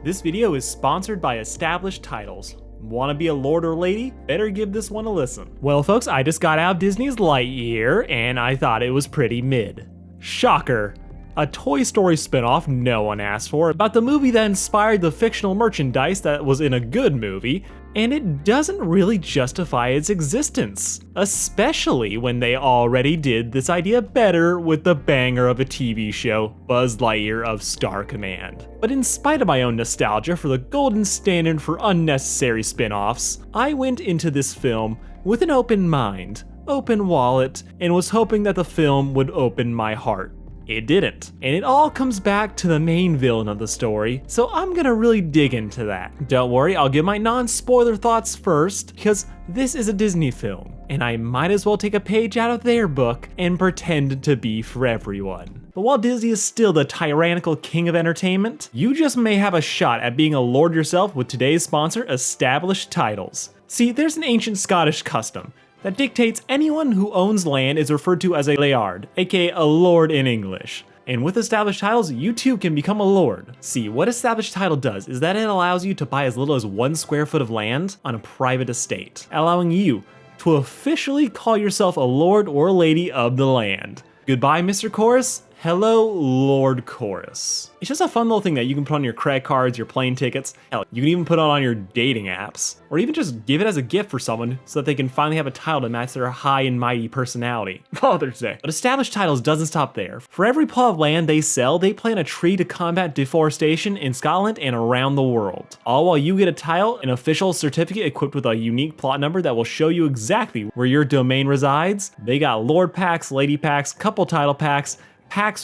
This video is sponsored by Established Titles. Wanna be a lord or lady? Better give this one a listen. Well folks, I just got out of Disney's Lightyear, and I thought it was pretty mid. Shocker. A Toy Story spinoff no one asked for, about the movie that inspired the fictional merchandise that was in a good movie, and it doesn't really justify its existence. Especially when they already did this idea better with the banger of a TV show, Buzz Lightyear of Star Command. But in spite of my own nostalgia for the golden standard for unnecessary spin-offs, I went into this film with an open mind, open wallet, and was hoping that the film would open my heart. It didn't, and it all comes back to the main villain of the story, so I'm gonna really dig into that. Don't worry, I'll give my non-spoiler thoughts first, because this is a Disney film, and I might as well take a page out of their book and pretend to be for everyone. But while Disney is still the tyrannical king of entertainment, you just may have a shot at being a lord yourself with today's sponsor, Established Titles. See, there's an ancient Scottish custom that dictates anyone who owns land is referred to as a laird, aka a lord in English. And with Established Titles, you too can become a lord. See, what Established Title does is that it allows you to buy as little as 1 square foot of land on a private estate, allowing you to officially call yourself a lord or lady of the land. Goodbye, Mr. Chorus. Hello, Lord Chorus. It's just a fun little thing that you can put on your credit cards, your plane tickets. Hell, you can even put it on your dating apps, or even just give it as a gift for someone so that they can finally have a title to match their high and mighty personality. Father's Day. But Established Titles doesn't stop there. For every plot of land they sell, they plant a tree to combat deforestation in Scotland and around the world. All while you get a title, an official certificate equipped with a unique plot number that will show you exactly where your domain resides. They got lord packs, lady packs, couple title packs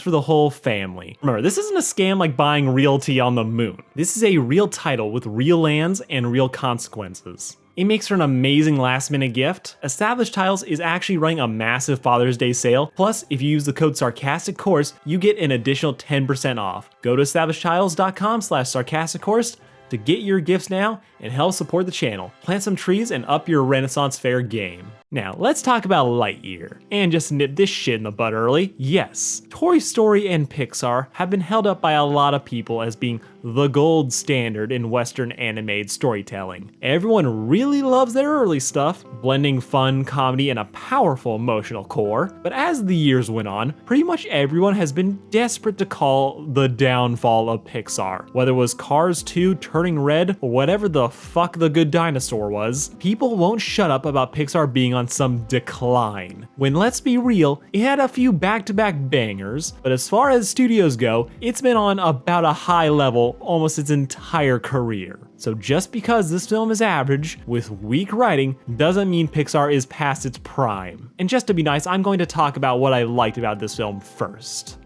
for the whole family. Remember, this isn't a scam like buying realty on the moon. This is a real title with real lands and real consequences. It makes for an amazing last minute gift. Established Titles is actually running a massive Father's Day sale. Plus, if you use the code SarcasticCourse, you get an additional 10% off. Go to establishedtitles.com/sarcasticcourse to get your gifts now and help support the channel. Plant some trees and up your Renaissance Fair game. Now, let's talk about Lightyear. And just to nip this shit in the bud early, yes, Toy Story and Pixar have been held up by a lot of people as being the gold standard in Western animated storytelling. Everyone really loves their early stuff, blending fun, comedy, and a powerful emotional core. But as the years went on, pretty much everyone has been desperate to call the downfall of Pixar. Whether it was Cars 2 turning red, or whatever the fuck the good dinosaur was, people won't shut up about Pixar being on some decline. When let's be real, it had a few back-to-back bangers, but as far as studios go, it's been on about a high level almost its entire career. So just because this film is average, with weak writing, doesn't mean Pixar is past its prime. And just to be nice, I'm going to talk about what I liked about this film first.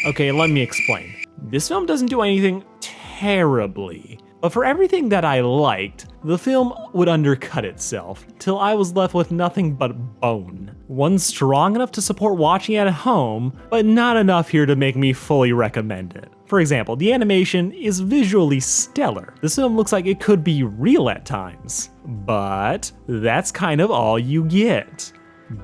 Okay, let me explain. This film doesn't do anything terribly, but for everything that I liked, the film would undercut itself, till I was left with nothing but bone. One strong enough to support watching at home, but not enough here to make me fully recommend it. For example, the animation is visually stellar. This film looks like it could be real at times, but that's kind of all you get.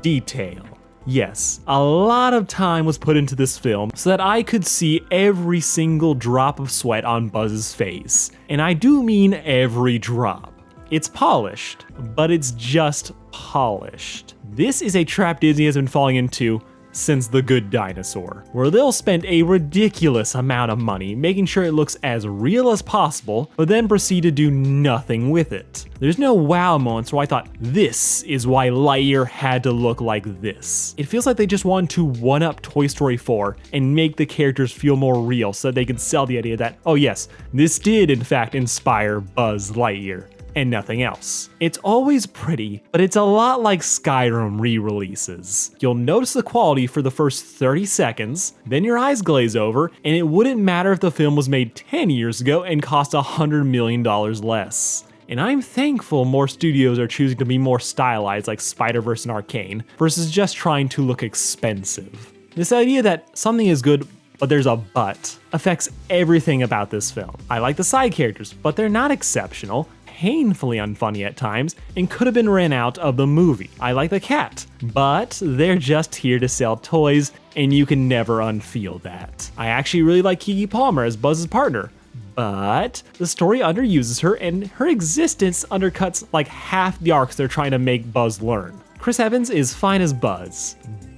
Detail. Yes, a lot of time was put into this film so that I could see every single drop of sweat on Buzz's face. And I do mean every drop. It's polished, but it's just polished. This is a trap Disney has been falling into since The Good Dinosaur, where they'll spend a ridiculous amount of money making sure it looks as real as possible, but then proceed to do nothing with it. There's no wow moments where I thought, this is why Lightyear had to look like this. It feels like they just wanted to one-up Toy Story 4 and make the characters feel more real so that they could sell the idea that, oh yes, this did in fact inspire Buzz Lightyear, and nothing else. It's always pretty, but it's a lot like Skyrim re-releases. You'll notice the quality for the first 30 seconds, then your eyes glaze over, and it wouldn't matter if the film was made 10 years ago and cost $100 million less. And I'm thankful more studios are choosing to be more stylized like Spider-Verse and Arcane, versus just trying to look expensive. This idea that something is good, but there's a but, affects everything about this film. I like the side characters, but they're not exceptional, painfully unfunny at times, and could have been ran out of the movie. I like the cat, but they're just here to sell toys and you can never unfeel that. I actually really like Keke Palmer as Buzz's partner, but the story underuses her, and her existence undercuts like half the arcs they're trying to make Buzz learn. Chris Evans is fine as Buzz,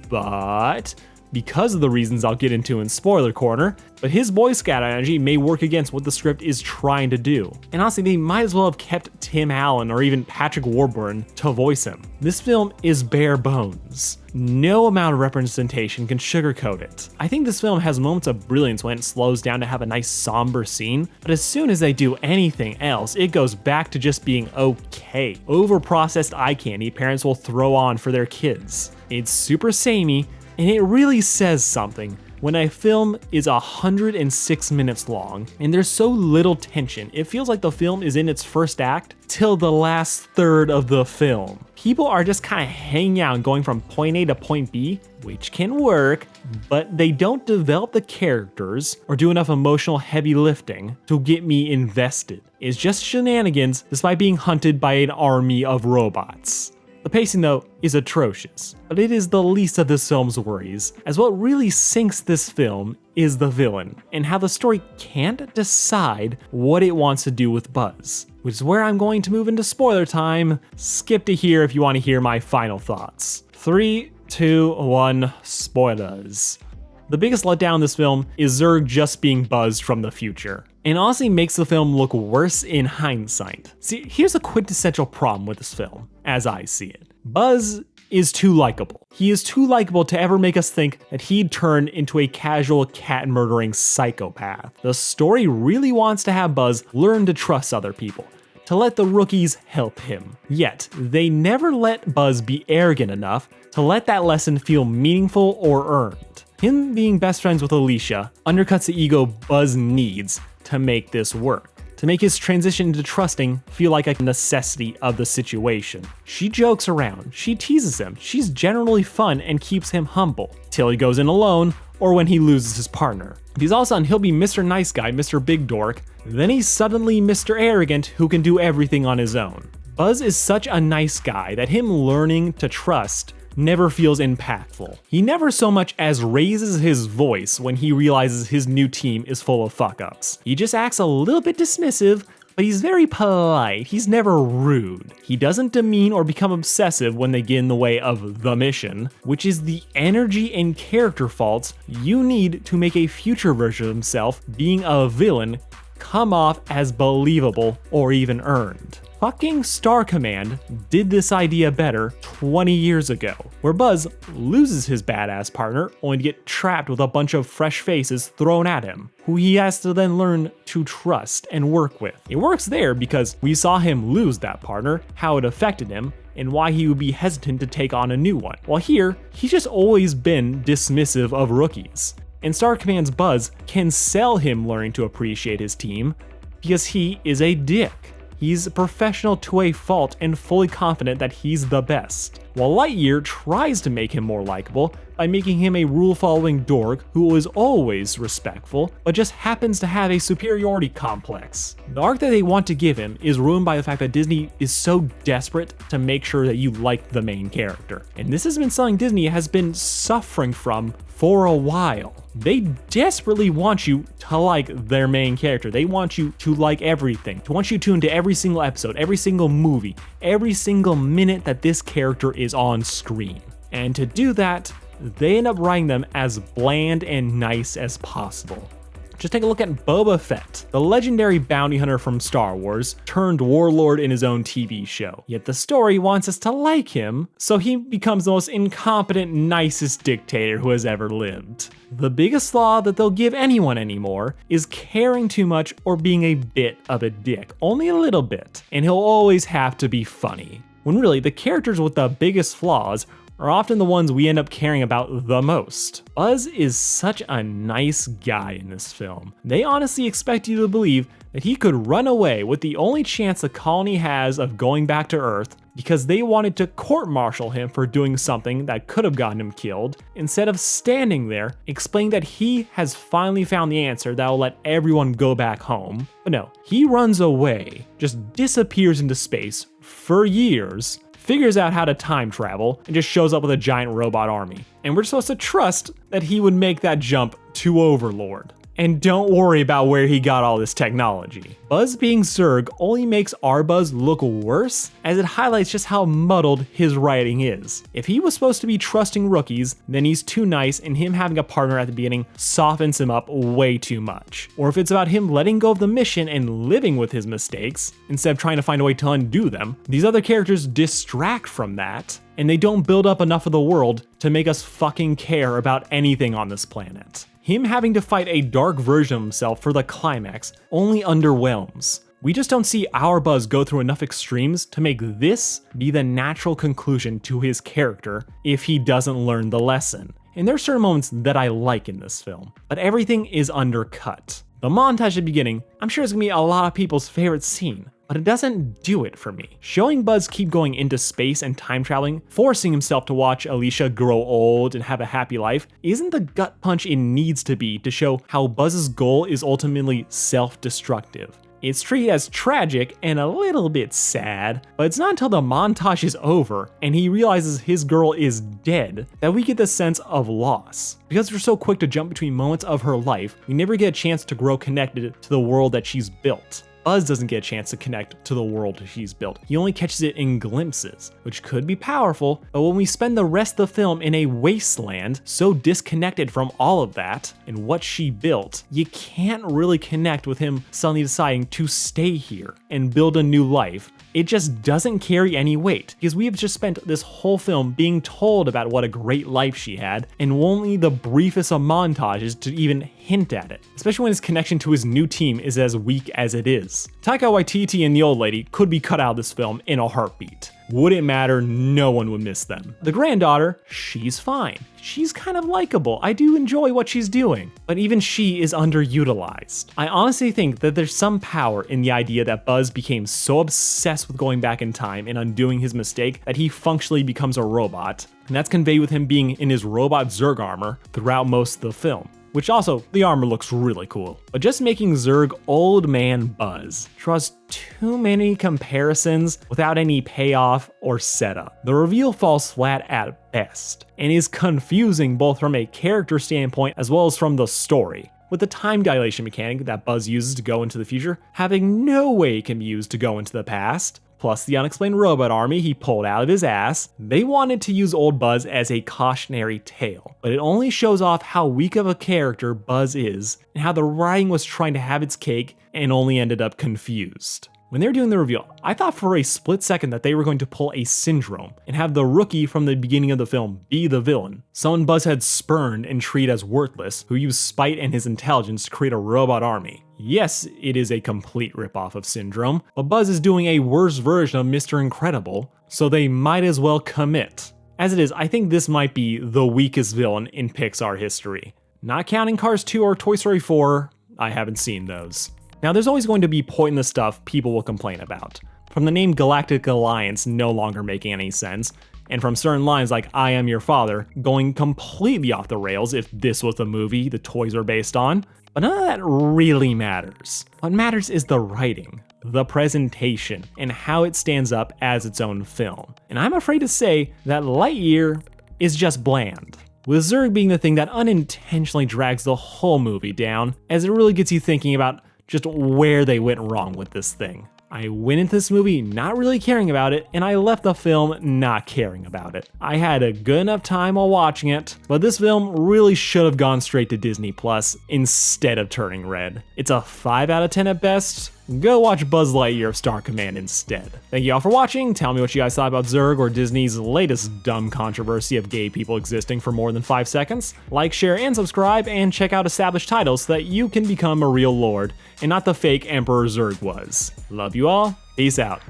but because of the reasons I'll get into in spoiler corner, but his Boy Scout energy may work against what the script is trying to do. And honestly, they might as well have kept Tim Allen or even Patrick Warburton to voice him. This film is bare bones. No amount of representation can sugarcoat it. I think this film has moments of brilliance when it slows down to have a nice somber scene, but as soon as they do anything else, it goes back to just being okay. Overprocessed eye candy parents will throw on for their kids. It's super samey, and it really says something when a film is 106 minutes long and there's so little tension. It feels like the film is in its first act till the last third of the film. People are just kind of hanging out and going from point A to point B, which can work, but they don't develop the characters or do enough emotional heavy lifting to get me invested. It's just shenanigans despite being hunted by an army of robots. The pacing, though, is atrocious, but it is the least of this film's worries, as what really sinks this film is the villain, and how the story can't decide what it wants to do with Buzz, which is where I'm going to move into spoiler time. Skip to here if you want to hear my final thoughts. 3, 2, 1, spoilers. The biggest letdown in this film is Zurg just being Buzz from the future, and honestly makes the film look worse in hindsight. See, here's a quintessential problem with this film, as I see it. Buzz is too likable. He is too likable to ever make us think that he'd turn into a casual cat-murdering psychopath. The story really wants to have Buzz learn to trust other people, to let the rookies help him. Yet, they never let Buzz be arrogant enough to let that lesson feel meaningful or earned. Him being best friends with Alicia undercuts the ego Buzz needs to make this work, to make his transition into trusting feel like a necessity of the situation. She jokes around, she teases him, she's generally fun and keeps him humble, till he goes in alone or when he loses his partner. Because all of a sudden he'll be Mr. Nice Guy, Mr. Big Dork, then he's suddenly Mr. Arrogant who can do everything on his own. Buzz is such a nice guy that him learning to trust never feels impactful. He never so much as raises his voice when he realizes his new team is full of fuck-ups. He just acts a little bit dismissive, but he's very polite. He's never rude. He doesn't demean or become obsessive when they get in the way of the mission, which is the energy and character faults you need to make a future version of himself being a villain come off as believable or even earned. Fucking Star Command did this idea better 20 years ago, where Buzz loses his badass partner only to get trapped with a bunch of fresh faces thrown at him, who he has to then learn to trust and work with. It works there because we saw him lose that partner, how it affected him, and why he would be hesitant to take on a new one. While here, he's just always been dismissive of rookies. And Star Command's Buzz can sell him learning to appreciate his team because he is a dick. He's a professional to a fault and fully confident that he's the best. While Lightyear tries to make him more likable by making him a rule-following dork who is always respectful, but just happens to have a superiority complex. The arc that they want to give him is ruined by the fact that Disney is so desperate to make sure that you like the main character. And this has been something Disney has been suffering from for a while. They desperately want you to like their main character. They want you to like everything, to want you to tune into every single episode, every single movie, every single minute that this character is on screen. And to do that, they end up writing them as bland and nice as possible. Just take a look at Boba Fett, the legendary bounty hunter from Star Wars, turned warlord in his own TV show. Yet the story wants us to like him, so he becomes the most incompetent, nicest dictator who has ever lived. The biggest flaw that they'll give anyone anymore is caring too much or being a bit of a dick, only a little bit, and he'll always have to be funny. When really, the characters with the biggest flaws are often the ones we end up caring about the most. Buzz is such a nice guy in this film. They honestly expect you to believe that he could run away with the only chance the colony has of going back to Earth because they wanted to court-martial him for doing something that could have gotten him killed, instead of standing there explaining that he has finally found the answer that will let everyone go back home. But no, he runs away, just disappears into space for years, figures out how to time travel, and just shows up with a giant robot army. And we're supposed to trust that he would make that jump to Overlord. And don't worry about where he got all this technology. Buzz being Zurg only makes our Buzz look worse, as it highlights just how muddled his writing is. If he was supposed to be trusting rookies, then he's too nice, and him having a partner at the beginning softens him up way too much. Or if it's about him letting go of the mission and living with his mistakes, instead of trying to find a way to undo them, these other characters distract from that, and they don't build up enough of the world to make us fucking care about anything on this planet. Him having to fight a dark version of himself for the climax only underwhelms. We just don't see our Buzz go through enough extremes to make this be the natural conclusion to his character if he doesn't learn the lesson. And there are certain moments that I like in this film, but everything is undercut. The montage at the beginning, I'm sure is gonna be a lot of people's favorite scene, but it doesn't do it for me. Showing Buzz keep going into space and time traveling, forcing himself to watch Alicia grow old and have a happy life, isn't the gut punch it needs to be to show how Buzz's goal is ultimately self-destructive. It's treated as tragic and a little bit sad, but it's not until the montage is over and he realizes his girl is dead that we get the sense of loss. Because we're so quick to jump between moments of her life, we never get a chance to grow connected to the world that she's built. Buzz doesn't get a chance to connect to the world she's built. He only catches it in glimpses, which could be powerful, but when we spend the rest of the film in a wasteland, so disconnected from all of that and what she built, you can't really connect with him suddenly deciding to stay here and build a new life. It just doesn't carry any weight, because we have just spent this whole film being told about what a great life she had, and only the briefest of montages to even hint at it, especially when his connection to his new team is as weak as it is. Taika Waititi and the old lady could be cut out of this film in a heartbeat. Wouldn't matter, no one would miss them. The granddaughter, she's fine. She's kind of likable. I do enjoy what she's doing, but even she is underutilized. I honestly think that there's some power in the idea that Buzz became so obsessed with going back in time and undoing his mistake that he functionally becomes a robot, and that's conveyed with him being in his robot Zurg armor throughout most of the film. Which also, the armor looks really cool. But just making Zurg old man Buzz draws too many comparisons without any payoff or setup. The reveal falls flat at best, and is confusing both from a character standpoint as well as from the story. With the time dilation mechanic that Buzz uses to go into the future, having no way it can be used to go into the past, plus the unexplained robot army he pulled out of his ass, they wanted to use old Buzz as a cautionary tale. But it only shows off how weak of a character Buzz is, and how the writing was trying to have its cake and only ended up confused. When they were doing the reveal, I thought for a split second that they were going to pull a Syndrome and have the rookie from the beginning of the film be the villain, someone Buzz had spurned and treated as worthless, who used spite and his intelligence to create a robot army. Yes, it is a complete ripoff of Syndrome, but Buzz is doing a worse version of Mr. Incredible, so they might as well commit. As it is, I think this might be the weakest villain in Pixar history. Not counting Cars 2 or Toy Story 4, I haven't seen those. Now, there's always going to be pointless stuff people will complain about, from the name Galactic Alliance no longer making any sense, and from certain lines like I am your father going completely off the rails if this was the movie the toys are based on, but none of that really matters. What matters is the writing, the presentation, and how it stands up as its own film. And I'm afraid to say that Lightyear is just bland, with Zurg being the thing that unintentionally drags the whole movie down, as it really gets you thinking about just where they went wrong with this thing. I went into this movie not really caring about it, and I left the film not caring about it. I had a good enough time while watching it, but this film really should have gone straight to Disney Plus instead of turning red. It's a 5 out of 10 at best. Go watch Buzz Lightyear of Star Command instead. Thank you all for watching. Tell me what you guys thought about Zurg or Disney's latest dumb controversy of gay people existing for more than 5 seconds. Like, share, and subscribe, and check out established titles so that you can become a real lord, and not the fake Emperor Zurg was. Love you all. Peace out.